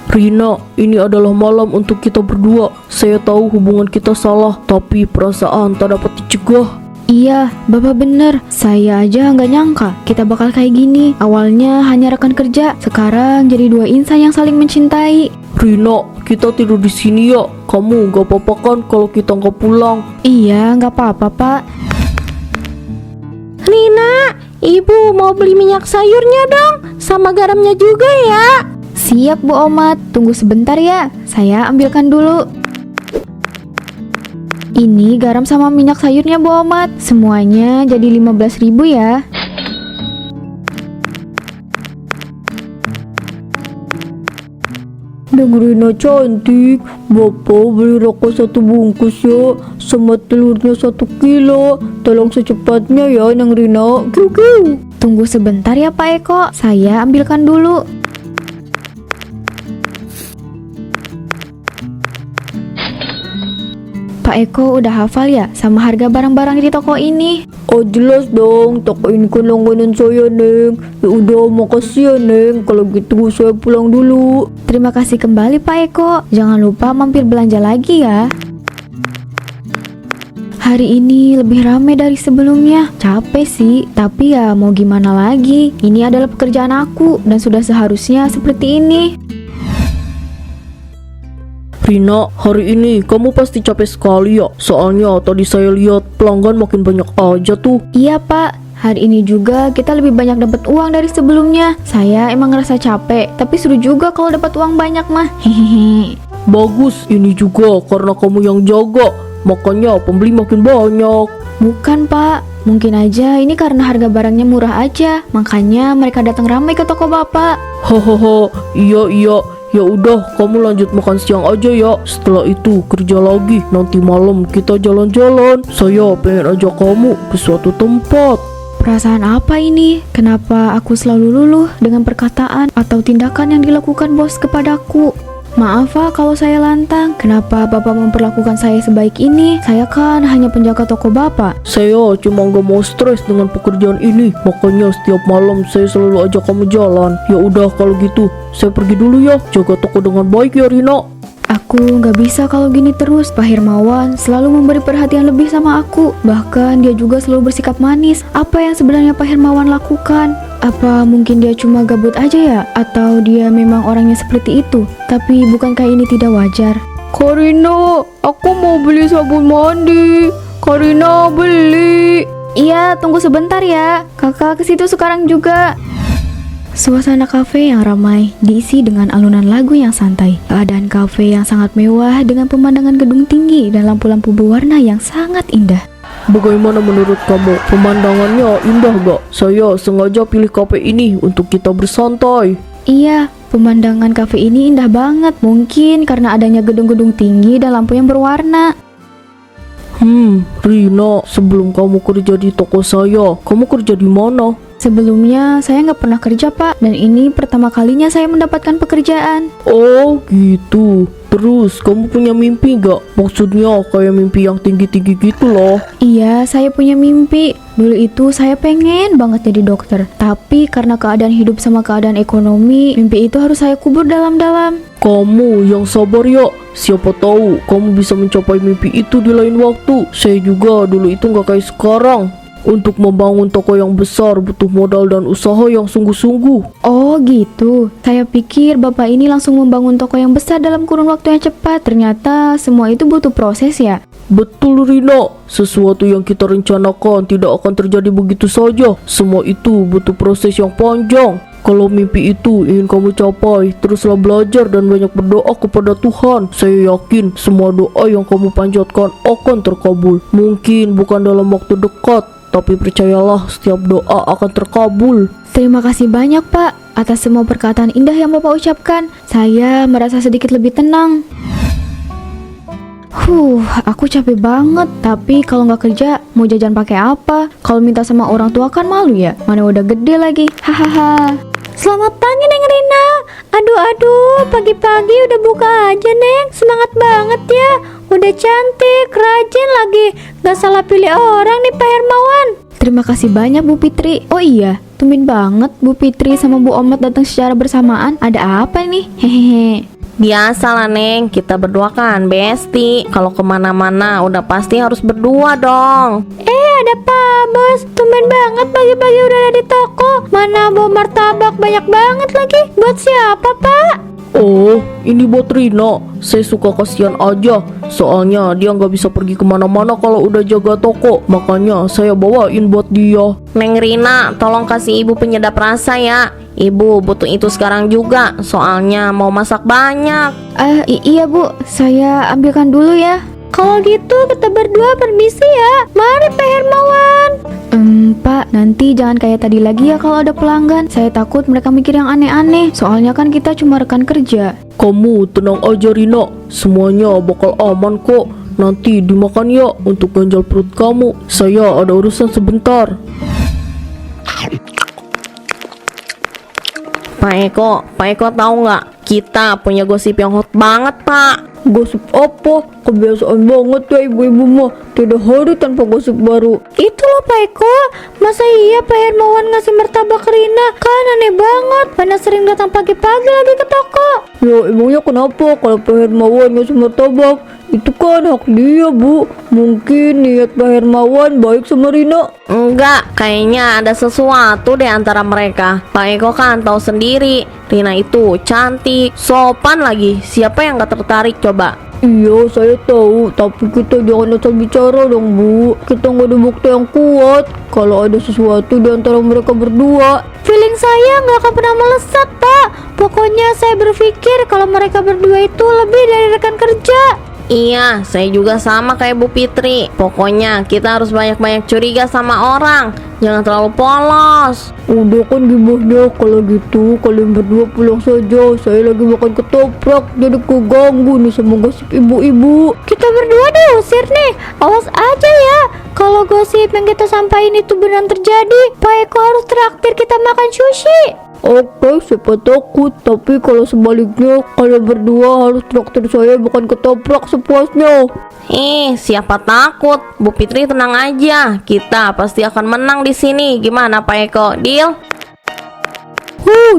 Rina, ini adalah malam untuk kita berdua. Saya tahu hubungan kita salah, tapi perasaan tak dapat dicegah. Iya, Bapak bener. Saya aja nggak nyangka kita bakal kayak gini. Awalnya hanya rekan kerja, sekarang jadi dua insan yang saling mencintai. Rina, kita tidur di sini ya. Kamu gak apa-apa kan kalau kita nggak pulang? Iya, nggak apa-apa, Pak. Rina, Ibu mau beli minyak sayurnya dong, sama garamnya juga ya. Siap, Bu Omat. Tunggu sebentar ya. Saya ambilkan dulu. Ini garam sama minyak sayurnya, Bu Omat. Semuanya jadi 15.000 ya. Neng Rina cantik, Bapak beli rokok 1 bungkus ya, sama telurnya 1 kilo. Tolong secepatnya ya Neng Rina. Kiu. Tunggu sebentar ya, Pak Eko. Saya ambilkan dulu. Pak Eko udah hafal ya sama harga barang-barang di toko ini? Oh jelas dong, toko ini kan langganan saya Neng. Ya udah, makasih ya Neng. Kalau gitu saya pulang dulu. Terima kasih kembali, Pak Eko. Jangan lupa mampir belanja lagi ya. Hari ini lebih ramai dari sebelumnya. Capek sih, tapi ya mau gimana lagi. Ini adalah pekerjaan aku dan sudah seharusnya seperti ini. Rina, hari ini kamu pasti capek sekali ya. Soalnya tadi saya lihat pelanggan makin banyak aja tuh. Iya, Pak. Hari ini juga kita lebih banyak dapat uang dari sebelumnya. Saya emang ngerasa capek, tapi seru juga kalau dapat uang banyak mah. Hehehe. Bagus, ini juga karena kamu yang jaga. Makanya pembeli makin banyak. Bukan, Pak. Mungkin aja ini karena harga barangnya murah aja. Makanya mereka datang ramai ke toko Bapak. Hahaha, iya. Ya udah, kamu lanjut makan siang aja ya. Setelah itu kerja lagi. Nanti malam kita jalan-jalan. Saya pengen ajak kamu ke suatu tempat. Perasaan apa ini? Kenapa aku selalu luluh dengan perkataan atau tindakan yang dilakukan bos kepadaku? Maaf Pak kalau saya lantang. Kenapa Bapak memperlakukan saya sebaik ini? Saya kan hanya penjaga toko Bapak. Saya cuma gak mau stres dengan pekerjaan ini. Makanya setiap malam saya selalu ajak kamu jalan. Ya udah kalau gitu, saya pergi dulu ya. Jaga toko dengan baik ya Rina. Aku nggak bisa kalau gini terus. Pak Hermawan selalu memberi perhatian lebih sama aku. Bahkan dia juga selalu bersikap manis. Apa yang sebenarnya Pak Hermawan lakukan? Apa mungkin dia cuma gabut aja ya? Atau dia memang orangnya seperti itu? Tapi bukankah ini tidak wajar? Karina, aku mau beli sabun mandi. Karina, beli. Iya, tunggu sebentar ya. Kakak ke situ sekarang juga. Suasana kafe yang ramai diisi dengan alunan lagu yang santai. Keadaan kafe yang sangat mewah dengan pemandangan gedung tinggi dan lampu-lampu berwarna yang sangat indah. Bagaimana menurut kamu? Pemandangannya indah gak? Saya sengaja pilih kafe ini untuk kita bersantai. Iya, pemandangan kafe ini indah banget. Mungkin karena adanya gedung-gedung tinggi dan lampu yang berwarna. Rina, sebelum kamu kerja di toko saya, kamu kerja di mana? Sebelumnya saya nggak pernah kerja Pak, dan ini pertama kalinya saya mendapatkan pekerjaan. Oh gitu. Terus kamu punya mimpi gak? Maksudnya kayak mimpi yang tinggi-tinggi gitu loh. Iya, saya punya mimpi. Dulu itu saya pengen banget jadi dokter, tapi karena keadaan hidup sama keadaan ekonomi, mimpi itu harus saya kubur dalam-dalam. Kamu yang sabar ya. Siapa tahu kamu bisa mencapai mimpi itu di lain waktu. Saya juga dulu itu gak kayak sekarang. Untuk membangun toko yang besar butuh modal dan usaha yang sungguh-sungguh. Oh gitu, saya pikir Bapak ini langsung membangun toko yang besar dalam kurun waktu yang cepat. Ternyata semua itu butuh proses ya. Betul Rina, sesuatu yang kita rencanakan tidak akan terjadi begitu saja. Semua itu butuh proses yang panjang. Kalau mimpi itu ingin kamu capai, teruslah belajar dan banyak berdoa kepada Tuhan. Saya yakin semua doa yang kamu panjatkan akan terkabul. Mungkin bukan dalam waktu dekat, tapi percayalah setiap doa akan terkabul. Terima kasih banyak Pak atas semua perkataan indah yang Bapak ucapkan. Saya merasa sedikit lebih tenang. Aku capek banget. Tapi kalau nggak kerja, mau jajan pakai apa? Kalau minta sama orang tua kan malu ya. Mana udah gede lagi. Hahaha. Selamat pagi Neng Rina. Aduh, pagi-pagi udah buka aja Neng. Semangat banget ya. Udah cantik, rajin lagi. Gak salah pilih orang nih Pak Hermawan. Terima kasih banyak Bu Fitri. Oh iya, tumben banget Bu Fitri sama Bu Omat datang secara bersamaan. Ada apa nih? Hehehe. Biasalah Neng, kita berdua kan besti. Kalau kemana-mana udah pasti harus berdua dong. Ada Pak Bos, tumben banget pagi-pagi udah ada di toko. Mana bawa martabak banyak banget lagi. Buat siapa Pak? Oh, ini buat Rina. Saya suka kasihan aja. Soalnya dia nggak bisa pergi kemana-mana kalau udah jaga toko. Makanya saya bawain buat dia. Neng Rina, tolong kasih ibu penyedap rasa ya. Ibu butuh itu sekarang juga. Soalnya mau masak banyak. Iya Bu, saya ambilkan dulu ya. Kalau gitu kita berdua permisi ya. Mari Pak Hermawan. Pak, nanti jangan kayak tadi lagi ya kalau ada pelanggan. Saya takut mereka mikir yang aneh-aneh. Soalnya kan kita cuma rekan kerja. Kamu tenang aja Rina. Semuanya bakal aman kok. Nanti dimakan ya untuk ganjal perut kamu. Saya ada urusan sebentar. Pak Eko tahu nggak? Kita punya gosip yang hot banget Pak. Gosip apa? Kebiasaan banget ya ibu-ibu mah. Tidak hari tanpa gosip baru. Itu loh Pak Eko. Masa iya Pak Hermawan ngasih martabak ke Rina? Kan aneh banget. Mana sering datang pagi-pagi lagi ke toko. Ya emangnya kenapa kalau Pak Hermawan ngasih martabak? Itu kan hak dia Bu. Mungkin niat Pak Hermawan baik sama Rina. Enggak, kayaknya ada sesuatu deh antara mereka. Pak Eko kan tahu sendiri, Rina itu cantik, sopan lagi. Siapa yang gak tertarik coba? Iya saya tahu, tapi kita jangan asal bicara dong Bu. Kita nggak ada bukti yang kuat kalau ada sesuatu di antara mereka berdua. Feeling saya nggak akan pernah melesat Pak. Pokoknya saya berpikir kalau mereka berdua itu lebih dari rekan kerja. Iya, saya juga sama kayak Bu Fitri. Pokoknya kita harus banyak-banyak curiga sama orang. Jangan terlalu polos. Udah kan gimana kalau gitu kalian berdua pulang saja. Saya lagi makan ketoprak jadi keganggu nih sama gosip ibu-ibu. Kita berdua diusir nih. Awas aja ya. Kalau gosip yang kita sampaikan itu benar terjadi, Pak Eko harus traktir kita makan sushi. Oke, siapa takut. Tapi kalau sebaliknya kalian berdua harus traktir saya makan ketoprak sepuasnya. Siapa takut? Bu Fitri tenang aja. Kita pasti akan menang di sini. Gimana Pak Eko? Deal?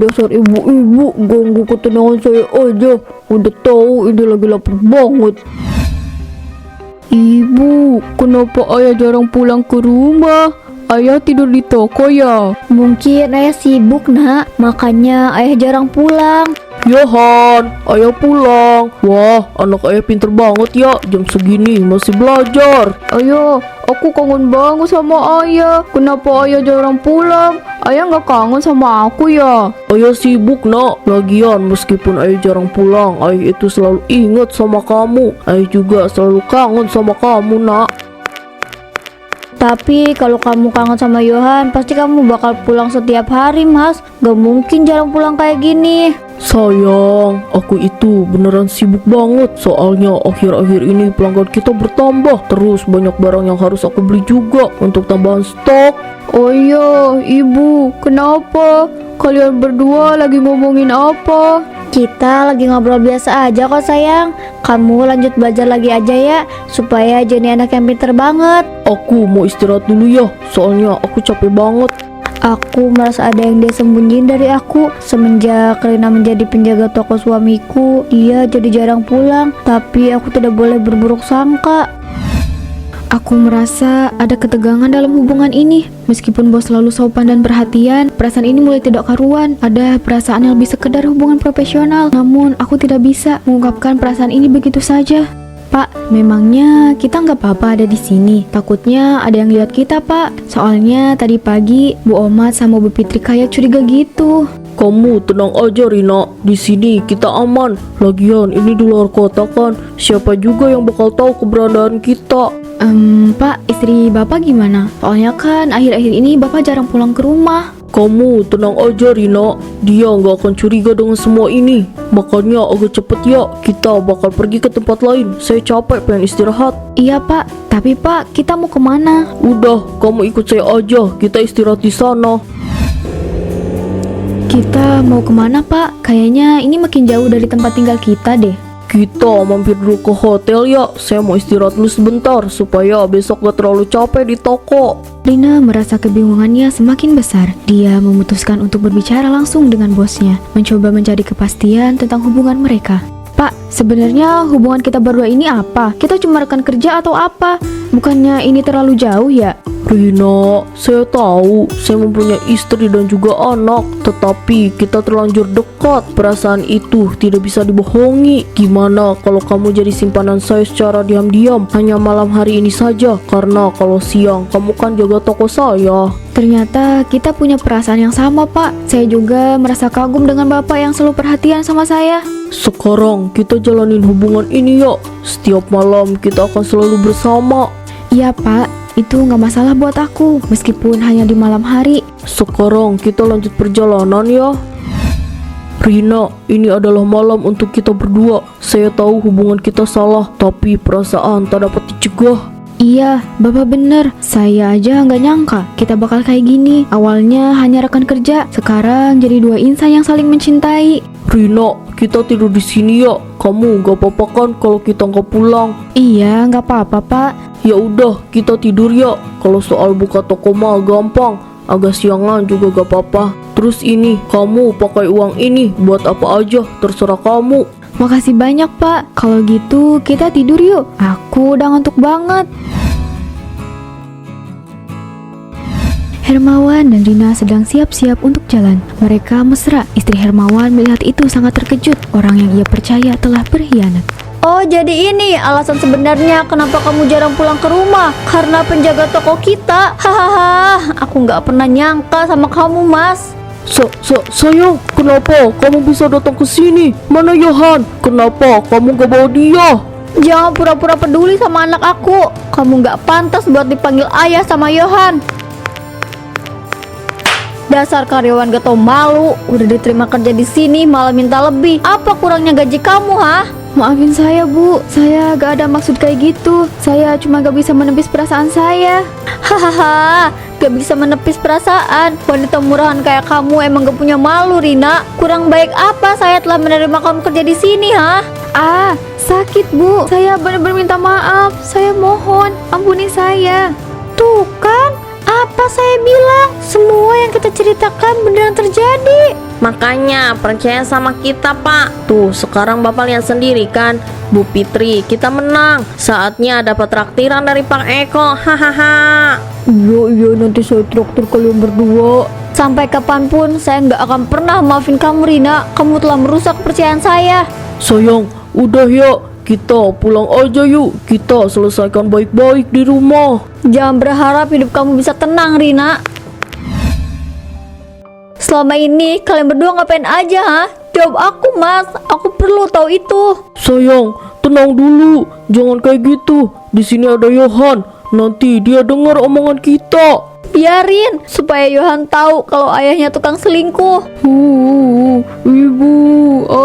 Dasar ibu-ibu ganggu ketenangan saya aja. Udah tahu ini lagi lapar banget. Ibu, kenapa ayah jarang pulang ke rumah? Ayah tidur di toko ya? Mungkin ayah sibuk nak, makanya ayah jarang pulang. Ya Han, ayah pulang. Wah, anak ayah pinter banget ya. Jam segini masih belajar. Ayah, aku kangen banget sama ayah. Kenapa ayah jarang pulang? Ayah nggak kangen sama aku ya? Ayah sibuk nak. Lagian meskipun ayah jarang pulang, ayah itu selalu ingat sama kamu. Ayah juga selalu kangen sama kamu nak. Tapi kalau kamu kangen sama Yohan, pasti kamu bakal pulang setiap hari mas. Gak mungkin jarang pulang kayak gini. Sayang, aku itu beneran sibuk banget. Soalnya akhir-akhir ini pelanggan kita bertambah. Terus banyak barang yang harus aku beli juga untuk tambahan stok. Oh iya, ibu, kenapa? Kalian berdua lagi ngomongin apa? Kita lagi ngobrol biasa aja kok sayang. Kamu lanjut belajar lagi aja ya, supaya jadi anak yang pinter banget. Aku mau istirahat dulu ya, soalnya aku capek banget. Aku merasa ada yang dia sembunyiin dari aku. Semenjak Rina menjadi penjaga toko suamiku, dia jadi jarang pulang. Tapi aku tidak boleh berburuk sangka. Aku merasa ada ketegangan dalam hubungan ini. Meskipun bos selalu sopan dan perhatian, perasaan ini mulai tidak karuan. Ada perasaan yang lebih sekedar hubungan profesional. Namun aku tidak bisa mengungkapkan perasaan ini begitu saja. Pak, memangnya kita nggak apa-apa ada di sini? Takutnya ada yang lihat kita, Pak. Soalnya tadi pagi Bu Omat sama Bu Fitri kayak curiga gitu. Kamu tenang aja Rina, di sini kita aman. Lagian ini di luar kota kan, siapa juga yang bakal tahu keberadaan kita. Pak, istri Bapak gimana? Soalnya kan akhir-akhir ini Bapak jarang pulang ke rumah. Kamu tenang aja Rina, dia nggak akan curiga dengan semua ini. Makanya agak cepet ya, kita bakal pergi ke tempat lain. Saya capek pengen istirahat. Iya Pak, tapi Pak, kita mau kemana? Udah, kamu ikut saya aja, kita istirahat di sana. Kita mau kemana Pak? Kayaknya ini makin jauh dari tempat tinggal kita deh. Kita mampir dulu ke hotel ya. Saya mau istirahat dulu sebentar supaya besok gak terlalu capek di toko. Rina merasa kebingungannya semakin besar. Dia memutuskan untuk berbicara langsung dengan bosnya, mencoba mencari kepastian tentang hubungan mereka. Pak, sebenarnya hubungan kita berdua ini apa? Kita cuma rekan kerja atau apa? Bukannya ini terlalu jauh ya? Rina, saya tahu saya mempunyai istri dan juga anak, tetapi kita terlanjur dekat. Perasaan itu tidak bisa dibohongi. Gimana kalau kamu jadi simpanan saya secara diam-diam, hanya malam hari ini saja? Karena kalau siang kamu kan jaga toko saya. Ternyata kita punya perasaan yang sama, Pak. Saya juga merasa kagum dengan Bapak yang selalu perhatian sama saya. Sekarang kita jalanin hubungan ini ya. Setiap malam kita akan selalu bersama. Iya, Pak. Itu nggak masalah buat aku, meskipun hanya di malam hari. Sekarang kita lanjut perjalanan ya. Rina, ini adalah malam untuk kita berdua. Saya tahu hubungan kita salah, tapi perasaan tak dapat dicegah. Iya, Bapak bener. Saya aja nggak nyangka kita bakal kayak gini. Awalnya hanya rekan kerja, sekarang jadi dua insan yang saling mencintai. Rina, kita tidur di sini ya. Kamu gak apa-apa kan kalau kita nggak pulang? Iya, nggak apa-apa, Pak. Ya udah, kita tidur ya. Kalau soal buka toko mah gampang. Agak siangan juga gak apa-apa. Terus ini, kamu pakai uang ini buat apa aja, terserah kamu. Makasih banyak, Pak. Kalau gitu kita tidur yuk. Aku udah ngantuk banget. Hermawan dan Rina sedang siap-siap untuk jalan. Mereka mesra. Istri Hermawan melihat itu sangat terkejut. Orang yang ia percaya telah berkhianat. Oh, jadi ini alasan sebenarnya kenapa kamu jarang pulang ke rumah. Karena penjaga toko kita. Hahaha, aku nggak pernah nyangka sama kamu, Mas. Sayang, kenapa kamu bisa datang ke sini? Mana Yohan? Kenapa kamu gak bawa dia? Jangan pura-pura peduli sama anak aku. Kamu nggak pantas buat dipanggil ayah sama Yohan. Dasar karyawan gak tau malu. Udah diterima kerja di sini malah minta lebih. Apa kurangnya gaji kamu, ha? Maafin saya, Bu. Saya gak ada maksud kayak gitu. Saya cuma gak bisa menepis perasaan saya. Hahaha, gak bisa menepis perasaan. Wanita murahan kayak kamu emang gak punya malu, Rina. Kurang baik apa saya telah menerima kamu kerja di sini, ha? Ah, sakit, Bu. Saya benar-benar minta maaf. Saya mohon, ampuni saya. Tuh kan, apa saya bilang? Semua yang kita ceritakan beneran terjadi. Makanya percaya sama kita, Pak. Tuh, sekarang Bapak lihat sendiri kan, Bu Fitri, kita menang. Saatnya dapat traktiran dari Pak Eko. Hahaha. Iya, nanti saya traktir kalian berdua. Sampai kapanpun saya nggak akan pernah maafin kamu, Rina. Kamu telah merusak kepercayaan saya. Sayang, udah ya. Kita pulang aja yuk. Kita selesaikan baik-baik di rumah. Jangan berharap hidup kamu bisa tenang, Rina. Selama ini kalian berdua ngapain aja, ha? Jawab aku, Mas. Aku perlu tahu itu. Sayang, tenang dulu. Jangan kayak gitu. Di sini ada Yohan. Nanti dia dengar omongan kita. Biarin supaya Yohan tahu kalau ayahnya tukang selingkuh. Ibu,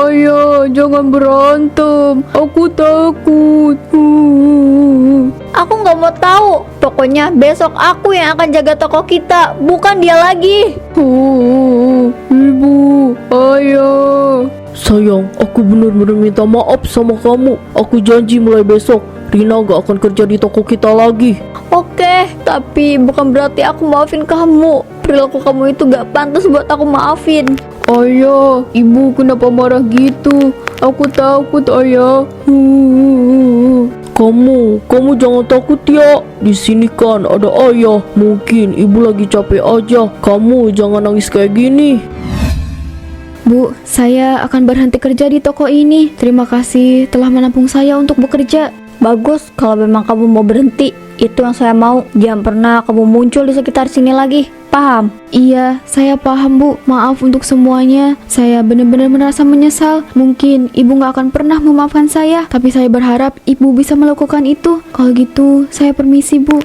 ayah, jangan berantem. Aku takut. Aku nggak mau tahu. Pokoknya besok aku yang akan jaga toko kita, bukan dia lagi. Ibu, ayah. Sayang, aku benar-benar minta maaf sama kamu. Aku janji mulai besok Rina gak akan kerja di toko kita lagi. Oke, tapi bukan berarti aku maafin kamu. Perilaku kamu itu gak pantas buat aku maafin. Ayah, ibu kenapa marah gitu? Aku takut, ayah. Kamu jangan takut ya. Di sini kan ada ayah. Mungkin ibu lagi capek aja. Kamu jangan nangis kayak gini. Bu, saya akan berhenti kerja di toko ini. Terima kasih telah menampung saya untuk bekerja. Bagus, kalau memang kamu mau berhenti, itu yang saya mau. Jangan pernah kamu muncul di sekitar sini lagi. Paham? Iya, saya paham, Bu. Maaf untuk semuanya. Saya benar-benar merasa menyesal. Mungkin ibu gak akan pernah memaafkan saya, tapi saya berharap ibu bisa melakukan itu. Kalau gitu, saya permisi, Bu.